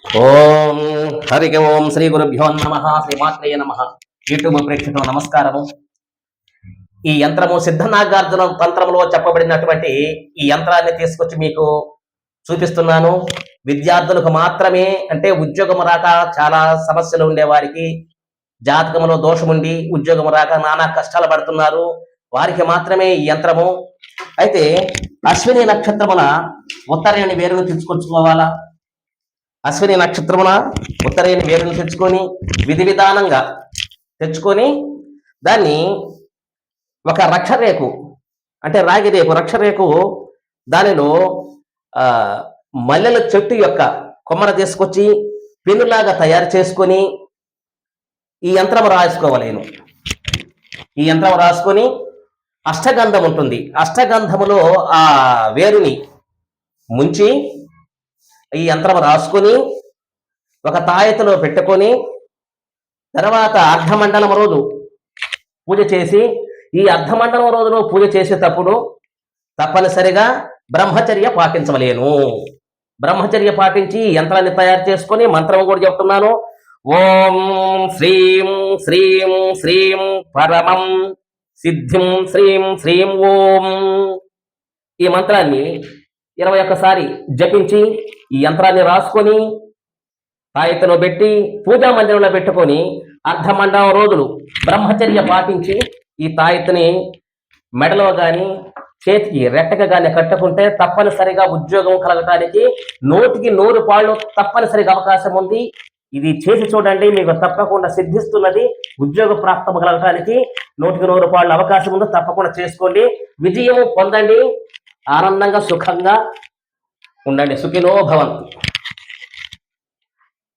ఓం హరి ఓం శ్రీ గురుభ్యో నమః శ్రీమాత్రేయ నమః. యూట్యూబ్ ప్రేక్షకులకు నమస్కారము. ఈ యంత్రము సిద్ధనాగార్జున తంత్రంలో చెప్పబడినటువంటి ఈ యంత్రాన్ని తీసుకొచ్చి మీకు చూపిస్తున్నాను. విద్యార్థులకు మాత్రమే, అంటే ఉద్యోగం రాక చాలా సమస్యలు ఉండే వారికి, జాతకంలో దోషముండి ఉద్యోగం రాక నానా కష్టాలు పడుతున్నారు, వారికి మాత్రమే ఈ యంత్రము. అయితే అశ్విని నక్షత్రమున ఉత్తరేణి వేరును తీసుకొచ్చుకోవాలా. అశ్విని నక్షత్రమున ఉత్తరేణి వేరును తెచ్చుకొని విధి విధానంగా తెచ్చుకొని దాన్ని ఒక రక్షరేకు, అంటే రాగి రేకు, రక్షరేకు దానిలో మల్లెల చెట్టు యొక్క కొమ్మన తీసుకొచ్చి పెనులాగా తయారు చేసుకొని ఈ యంత్రం రాసుకోవలేను. ఈ యంత్రం రాసుకొని అష్టగంధం ఉంటుంది, అష్టగంధములో ఆ వేరుని ముంచి ఈ యంత్రం రాసుకొని ఒక తాయెత్తులో పెట్టుకొని తర్వాత అర్ధమండలం రోజు పూజ చేసి, ఈ అర్ధమండలం రోజులో పూజ చేసేటప్పుడు తప్పనిసరిగా బ్రహ్మచర్య పాటించవలేను. బ్రహ్మచర్య పాటించి యంత్రాన్ని తయారు చేసుకొని మంత్రం కూడా చెప్తున్నాను. ఓం శ్రీం శ్రీం శ్రీం పరమం సిద్ధిం శ్రీం శ్రీం ఓం. ఈ మంత్రాన్ని 21 సారి జపించి ఈ యంత్రాన్ని రాసుకొని తాయెత్తులో పెట్టి పూజా మందిరంలో పెట్టుకొని అర్ధమండలం రోజులు బ్రహ్మచర్య పాటించి ఈ తాయెత్తుని మెడలో కానీ చేతికి రెట్టగా కానీ కట్టుకుంటే తప్పనిసరిగా ఉద్యోగం కలగటానికి 100కి 100 పాళ్ళు తప్పనిసరిగా అవకాశం ఉంది. ఇది చేసి చూడండి, మీకు తప్పకుండా సిద్ధిస్తున్నది. ఉద్యోగ ప్రాప్తం కలగటానికి 100కి 100 పాళ్ళు అవకాశం ఉంది. తప్పకుండా చేసుకోండి, విజయం పొందండి, ఆనందంగా సుఖంగా ఉండండి. సుఖినో భవంతు.